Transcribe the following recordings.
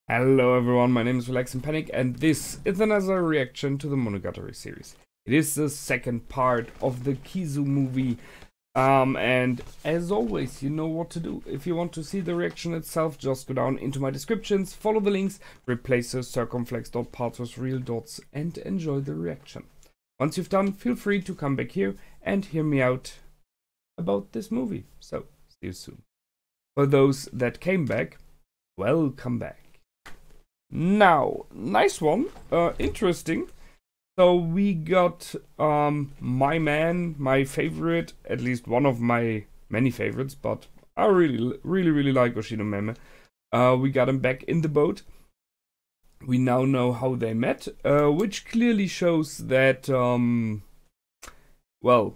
Hello everyone, my name is Relax and Panic, and this is another reaction to the Monogatari series. It is the second part of the Kizu movie, and as always, you know what to do. If you want to see the reaction itself, just go down into my descriptions, follow the links, replace the circumflex dot parts with real dots, and enjoy the reaction. Once you've done, feel free to come back here and hear me out about this movie. So, see you soon. For those that came back, welcome back. Now, nice one, interesting. So we got my favorite, at least one of my many favorites, but I really like Oshinomeme. We got him back in the boat. We now know how they met, which clearly shows that, well,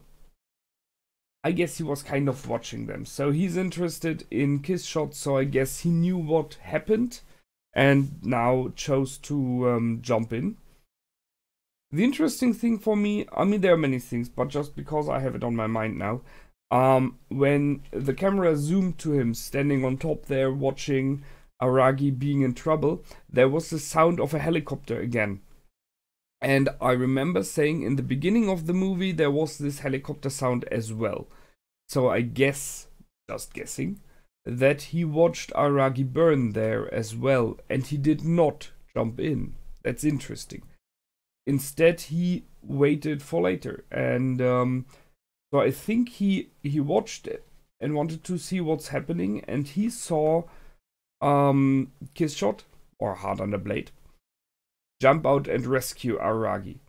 I guess he was kind of watching them. So he's interested in kiss shots, so I guess he knew what happened and now chose to jump in. The interesting thing for me, I mean there are many things, but just because I have it on my mind now, when the camera zoomed to him standing on top there watching Aragi being in trouble, there was the sound of a helicopter again. And I remember saying in the beginning of the movie there was this helicopter sound as well. So I guess, just guessing, that he watched Aragi burn there as well, and he did not jump in. That's interesting. Instead, he waited for later, and so I think he watched it and wanted to see what's happening, and he saw Kiss Shot, or Hard Under Blade, jump out and rescue Aragi.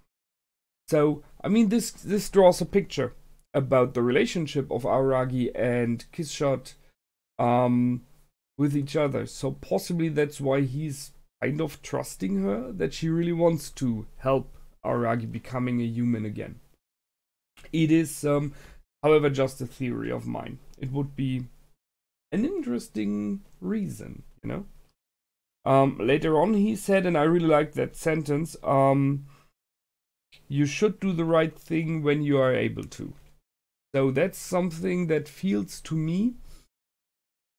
So, I mean, this draws a picture about the relationship of Aragi and Kiss Shot with each other. So possibly that's why he's kind of trusting her, that she really wants to help Aragi becoming a human again. It is, however, just a theory of mine. It would be an interesting reason, you know. Later on he said, and I really like that sentence, you should do the right thing when you are able to. So that's something that feels to me,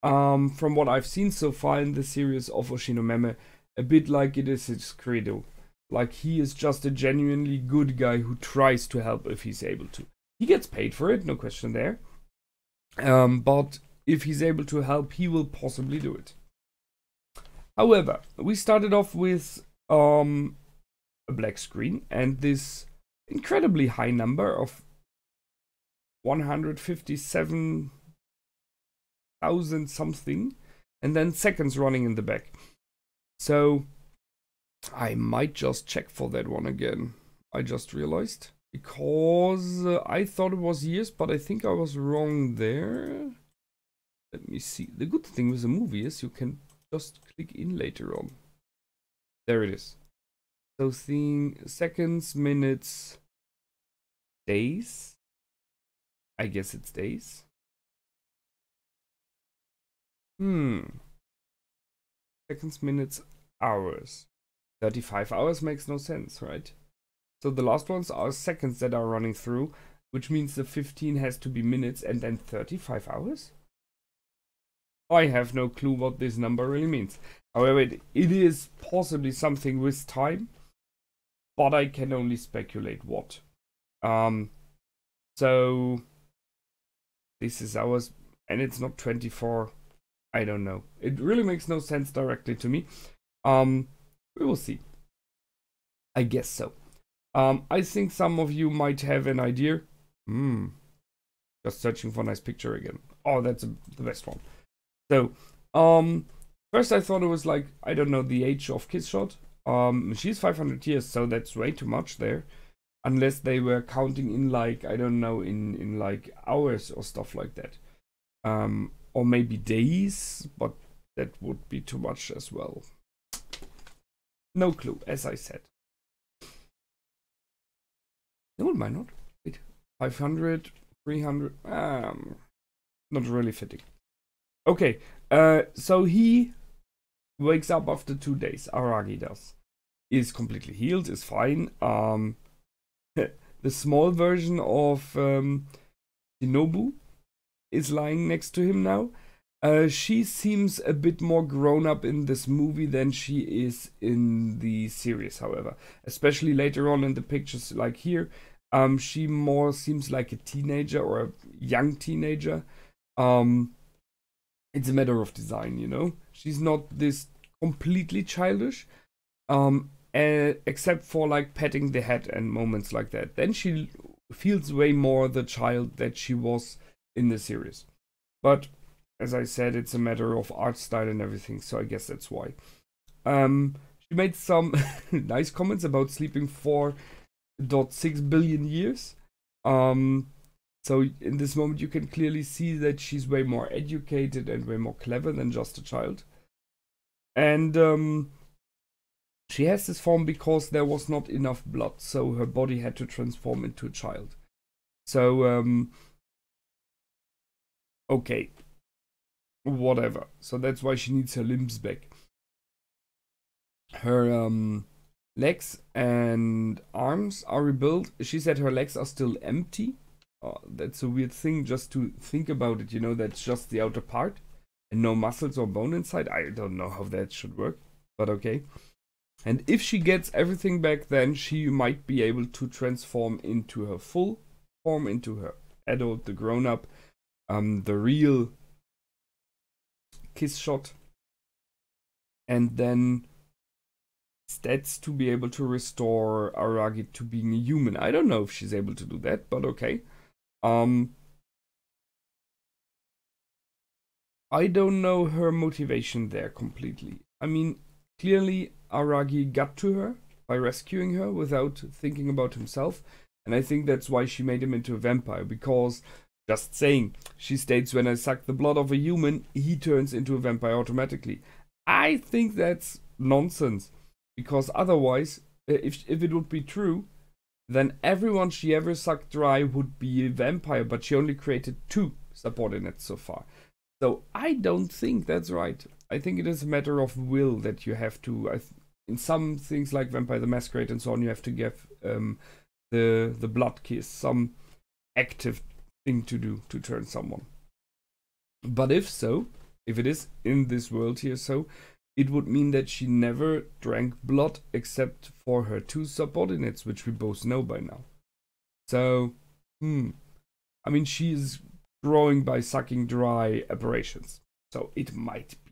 from what I've seen so far in the series of Oshinomeme, a bit like it is his credo. Like he is just a genuinely good guy who tries to help if he's able to. He gets paid for it, no question there. But if he's able to help, he will possibly do it. However, we started off with a black screen and this incredibly high number of 157,000 something, and then seconds running in the back. So I might just check for that one again. I just realized, because I thought it was years, but I think I was wrong there. Let me see. The good thing with the movie is you can just click in later on. There it is. So seeing seconds, minutes, days. I guess it's days. Seconds, minutes, hours. 35 hours makes no sense, right? So the last ones are seconds that are running through, which means the 15 has to be minutes and then 35 hours? I have no clue what this number really means. However, it is possibly something with time, but I can only speculate what. So this is hours, and it's not 24. I don't know. It really makes no sense directly to me. We will see. I guess so. I think some of you might have an idea. Just searching for a nice picture again. Oh, that's the best one. So, first I thought it was like, I don't know, the age of Kiss Shot. She's 500 years, so that's way too much there. Unless they were counting in like, I don't know, in like hours or stuff like that. Or maybe days, but that would be too much as well. No clue, as I said. No, it might not. Wait, 500, 300, not really fitting. Okay, so he wakes up after 2 days, Aragi does. Is completely healed, is fine. The small version of Shinobu is lying next to him now, She seems a bit more grown up in this movie than she is in the series, however. Especially later on in the pictures, like here, she more seems like a teenager or a young teenager. It's a matter of design, you know? She's not this completely childish, except for like patting the head and moments like that. Then she feels way more the child that she was in the series. But as I said, it's a matter of art style and everything, so I guess that's why. She made some nice comments about sleeping 4.6 billion years. So in this moment you can clearly see that she's way more educated and way more clever than just a child. And she has this form because there was not enough blood, so her body had to transform into a child. So, okay. Whatever. So that's why she needs her limbs back. Her legs and arms are rebuilt. She said her legs are still empty. That's a weird thing just to think about it, you know, that's just the outer part and no muscles or bone inside. I don't know how that should work, but okay. And if she gets everything back, then she might be able to transform into her full form, into her adult, the grown-up, the real kiss shot. And then that's to be able to restore Aragi to being a human. I don't know if she's able to do that, but okay. I don't know her motivation there completely. I mean, clearly Aragi got to her by rescuing her without thinking about himself, and I think that's why she made him into a vampire, because, just saying, she states, when I suck the blood of a human, he turns into a vampire automatically. I think that's nonsense, because otherwise, if it would be true, then everyone she ever sucked dry would be a vampire, but she only created 2 subordinates so far. So I don't think that's right. I think it is a matter of will that you have to, in some things like Vampire the Masquerade and so on, you have to give the blood kiss some active thing to do to turn someone. But if it is in this world here so, it would mean that she never drank blood except for her 2 subordinates, which we both know by now. So, I mean, she is growing by sucking dry aberrations. So it might be.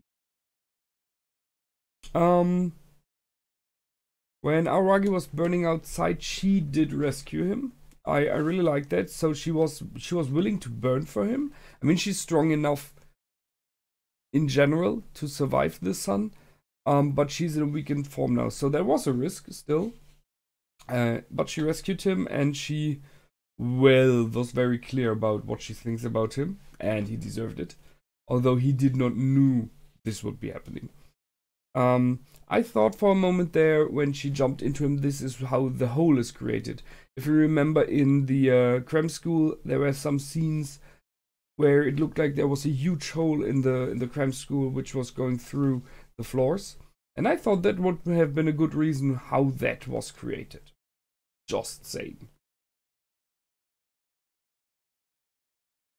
When Aragi was burning outside, she did rescue him. I really like that. So she was willing to burn for him. I mean, she's strong enough in general to survive the sun, but she's in a weakened form now, so there was a risk still, but she rescued him, and she was very clear about what she thinks about him, and he deserved it, although he did not know this would be happening. I thought for a moment there when she jumped into him, this is how the hole is created. If you remember in the Cram school, there were some scenes where it looked like there was a huge hole in the Cram school which was going through the floors. And I thought that would have been a good reason how that was created. Just saying.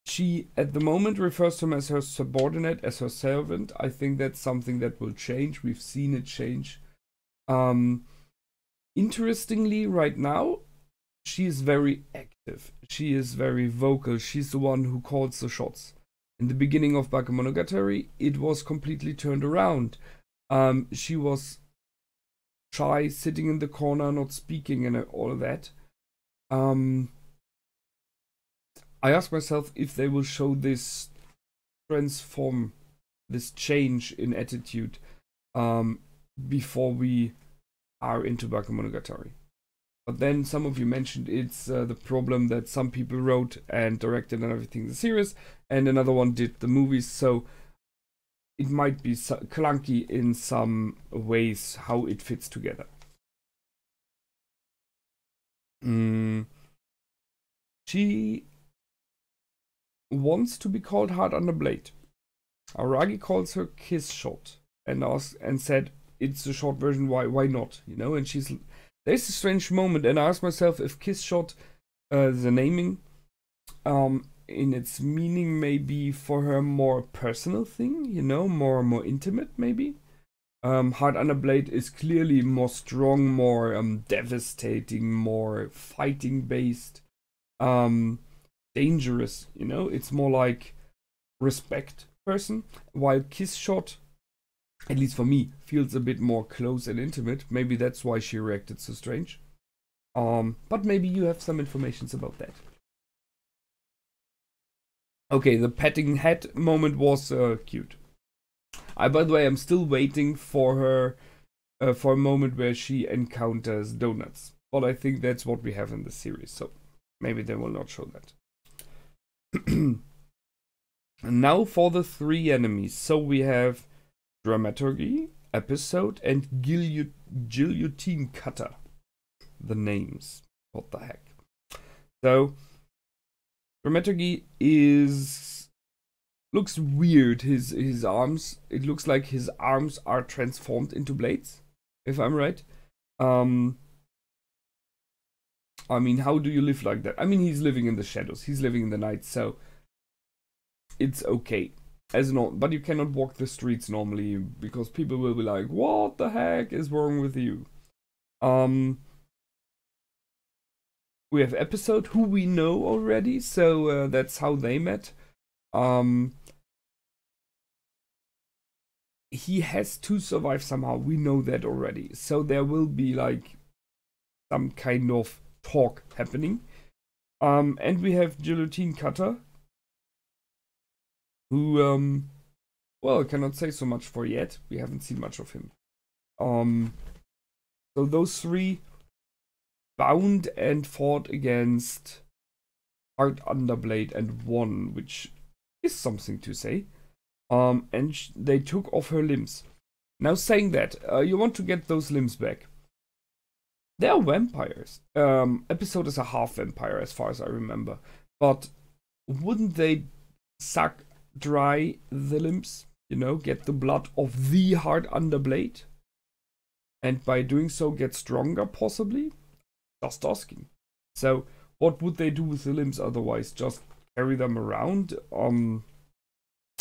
She, at the moment, refers to him as her subordinate, as her servant. I think that's something that will change. We've seen it change. Interestingly, right now, she is very active. She is very vocal. She's the one who calls the shots. In the beginning of Bakemonogatari, it was completely turned around. She was shy, sitting in the corner, not speaking, and all of that. I ask myself if they will show this transform, this change in attitude, before we are into Bakemonogatari. But then some of you mentioned it's the problem that some people wrote and directed and everything the series, and another one did the movies, so it might be clunky in some ways how it fits together. She wants to be called Hard Under Blade. Aragi calls her Kiss Shot and said it's a short version. Why not? You know, and there's a strange moment, and I asked myself if Kiss Shot, the naming, in its meaning maybe for her more personal thing, you know, more intimate maybe. Hard Underblade is clearly more strong, more devastating, more fighting based, dangerous, you know. It's more like respect person, while Kiss Shot, at least for me, feels a bit more close and intimate. Maybe that's why she reacted so strange. But maybe you have some informations about that. Okay, the petting head moment was cute. By the way, I'm still waiting for her for a moment where she encounters donuts. But I think that's what we have in the series, so maybe they will not show that. And now for the 3 enemies. So we have Dramaturgy, Episode, and Guillotine Cutter. The names. What the heck? So Dramaturgy looks weird. His arms. It looks like his arms are transformed into blades, if I'm right. I mean, how do you live like that? I mean, he's living in the shadows. He's living in the night, so it's okay. But you cannot walk the streets normally because people will be like, "What the heck is wrong with you?" We have Episode, who we know already, so that's how they met. He has to survive somehow. We know that already. So there will be like some kind of talk happening. And we have Guillotine Cutter, who, well, I cannot say so much for yet. We haven't seen much of him. So those 3 bound and fought against Hard Underblade and won, which is something to say. And they took off her limbs. Now, saying that, you want to get those limbs back. They are vampires. Episode is a half vampire, as far as I remember. But wouldn't they suck dry the limbs? You know, get the blood of the Hard Underblade? And by doing so, get stronger, possibly? Just asking. So, what would they do with the limbs otherwise? Just carry them around?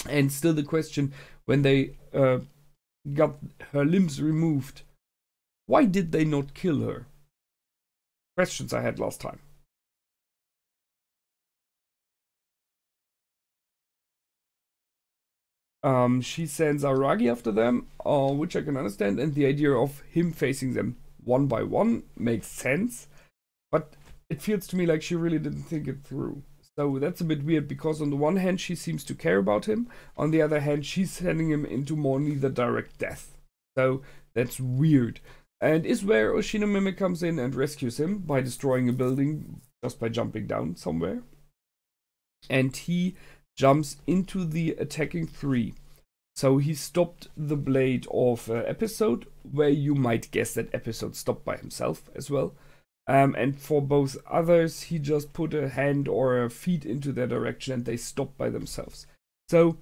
And still the question, when they got her limbs removed, why did they not kill her? Questions I had last time. She sends Aragi after them, which I can understand, and the idea of him facing them one by one makes sense, but it feels to me like she really didn't think it through. So that's a bit weird, because on the one hand she seems to care about him, on the other hand she's sending him into more neither direct death. So that's weird. And is where Oshinomeme comes in and rescues him by destroying a building just by jumping down somewhere. And he jumps into the attacking 3. So he stopped the blade of Episode, where you might guess that Episode stopped by himself as well. And for both others, he just put a hand or a feet into their direction and they stopped by themselves. So,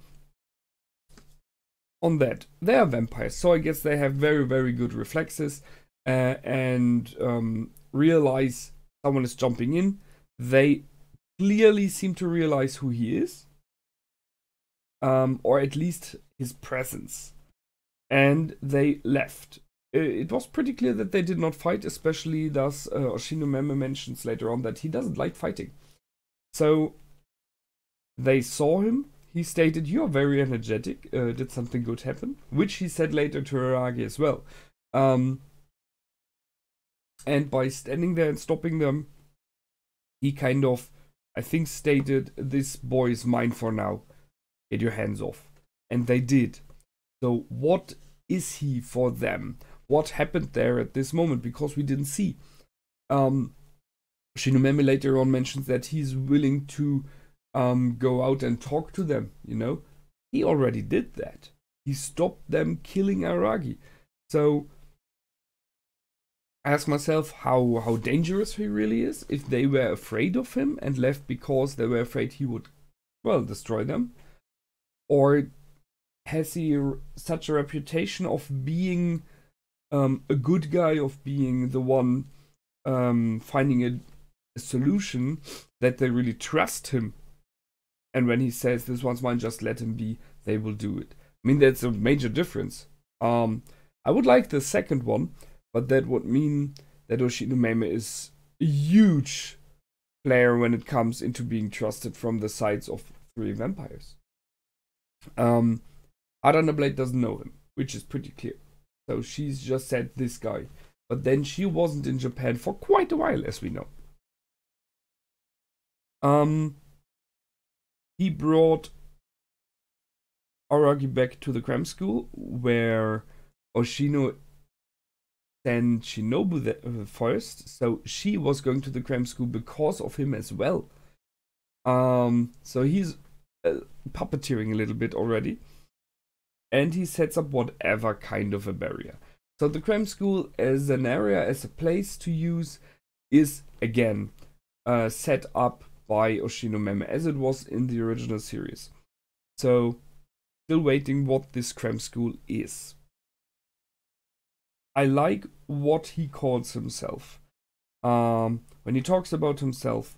on that, they are vampires, so I guess they have very, very good reflexes and realize someone is jumping in. They clearly seem to realize who he is, or at least his presence, and they left. It was pretty clear that they did not fight, especially thus Oshinomeme mentions later on that he doesn't like fighting. So they saw him. He stated, "You are very energetic. Did something good happen?" Which he said later to Aragi as well. And by standing there and stopping them, he kind of, I think, stated, "This boy is mine for now. Get your hands off." And they did. So what is he for them? What happened there at this moment? Because we didn't see. Shinomeme later on mentions that he's willing to go out and talk to them, you know. He already did that. He stopped them killing Aragi. So I ask myself how dangerous he really is. If they were afraid of him and left because they were afraid he would, well, destroy them. Or has he such a reputation of being a good guy, of being the one finding a solution, that they really trust him And when he says this one's mine, just let him be, they will do it. I mean, that's a major difference. I would like the second one, but that would mean that Oshinomeme is a huge player when it comes into being trusted from the sides of 3 vampires. Adana Blade doesn't know him, which is pretty clear. So she's just said this guy. But then she wasn't in Japan for quite a while, as we know. He brought Aragi back to the Cram school, where Oshino sent Shinobu first. So she was going to the Cram school because of him as well. So he's puppeteering a little bit already. And he sets up whatever kind of a barrier. So the Cram school as an area, as a place to use, is again set up by Oshinomeme as it was in the original series. So still waiting what this Cram school is. I like what he calls himself. When he talks about himself,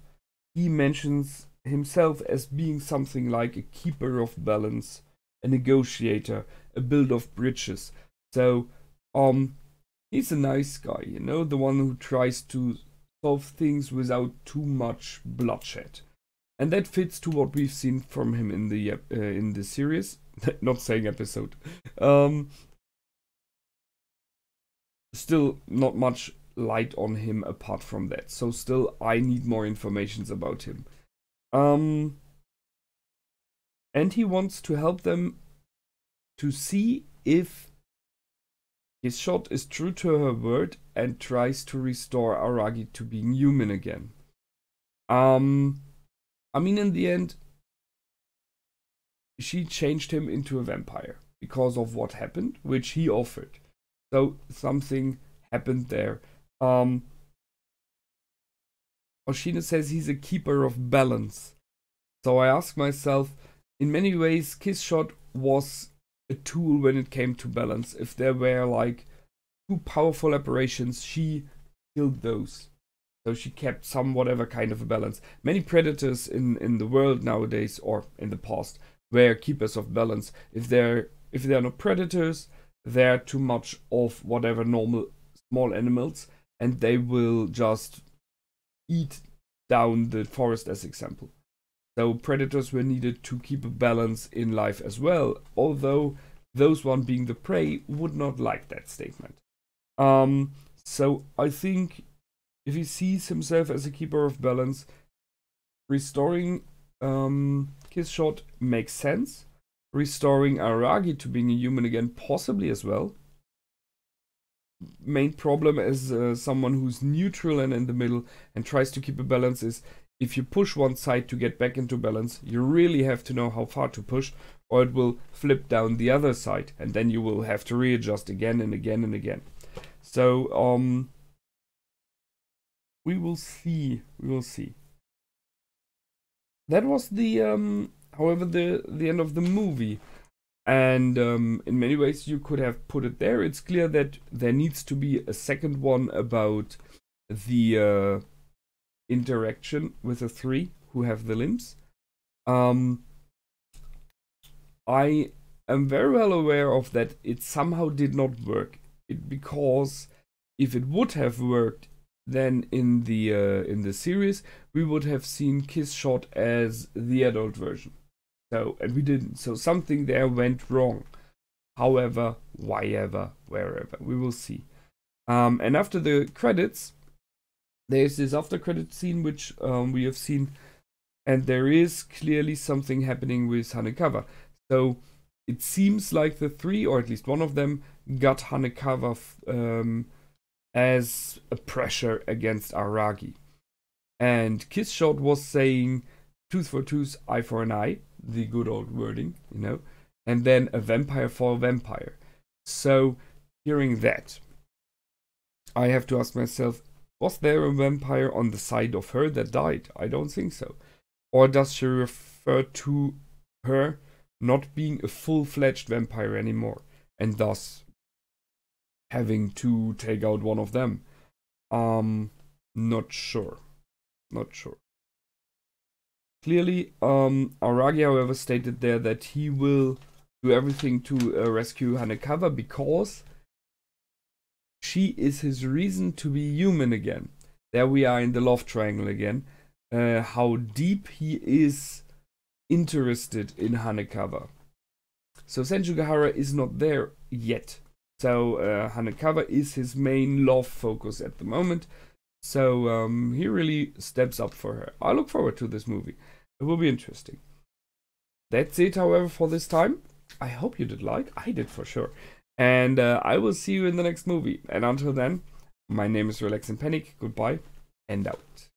he mentions himself as being something like a keeper of balance, a negotiator, a builder of bridges. So he's a nice guy, you know, the one who tries to solve things without too much bloodshed. And that fits to what we've seen from him in the series. Not saying episode. Still not much light on him apart from that. So still I need more information about him. And he wants to help them to see if his shot is true to her word and tries to restore Aragi to being human again. I mean, in the end, she changed him into a vampire because of what happened, which he offered. So something happened there. Oshino says he's a keeper of balance. So I ask myself, in many ways, Kiss Shot was a tool when it came to balance. If there were like 2 powerful apparitions, she killed those. So she kept some whatever kind of a balance. Many predators in the world nowadays, or in the past, were keepers of balance. If they're not predators, they're too much of whatever normal small animals, and they will just eat down the forest, as example. So predators were needed to keep a balance in life as well, although those one being the prey would not like that statement. So I think if he sees himself as a keeper of balance, restoring Kiss Shot makes sense. Restoring Aragi to being a human again, possibly as well. Main problem as someone who's neutral and in the middle and tries to keep a balance is, if you push one side to get back into balance, you really have to know how far to push, or it will flip down the other side, and then you will have to readjust again and again and again. So we will see. That was the however the end of the movie. And in many ways you could have put it there. It's clear that there needs to be a second one about the interaction with the 3 who have the limbs. I am very well aware of that it somehow did not work. Because if it would have worked, then in the series we would have seen Kiss Shot as the adult version. So, and we didn't. So something there went wrong. However, whyever, wherever, we will see. And after the credits, there's this after credit scene which we have seen, and there is clearly something happening with Hanekawa. So it seems like the 3, or at least one of them, got Hanekawa as a pressure against Aragi. And Kiss Shot was saying tooth for tooth, eye for an eye, the good old wording, you know, and then a vampire for a vampire. So, hearing that, I have to ask myself, was there a vampire on the side of her that died? I don't think so. Or does she refer to her not being a full-fledged vampire anymore, and thus having to take out one of them? Not sure. clearly. Aragi, however, stated there that he will do everything to rescue Hanekawa because she is his reason to be human again. There we are in the love triangle again. How deep he is interested in Hanekawa. So Senjugahara is not there yet. So Hanekawa is his main love focus at the moment. So he really steps up for her. I look forward to this movie. It will be interesting. That's it, however, for this time. I hope you did like. I did for sure. And I will see you in the next movie. And until then, my name is Relax and Panic. Goodbye and out.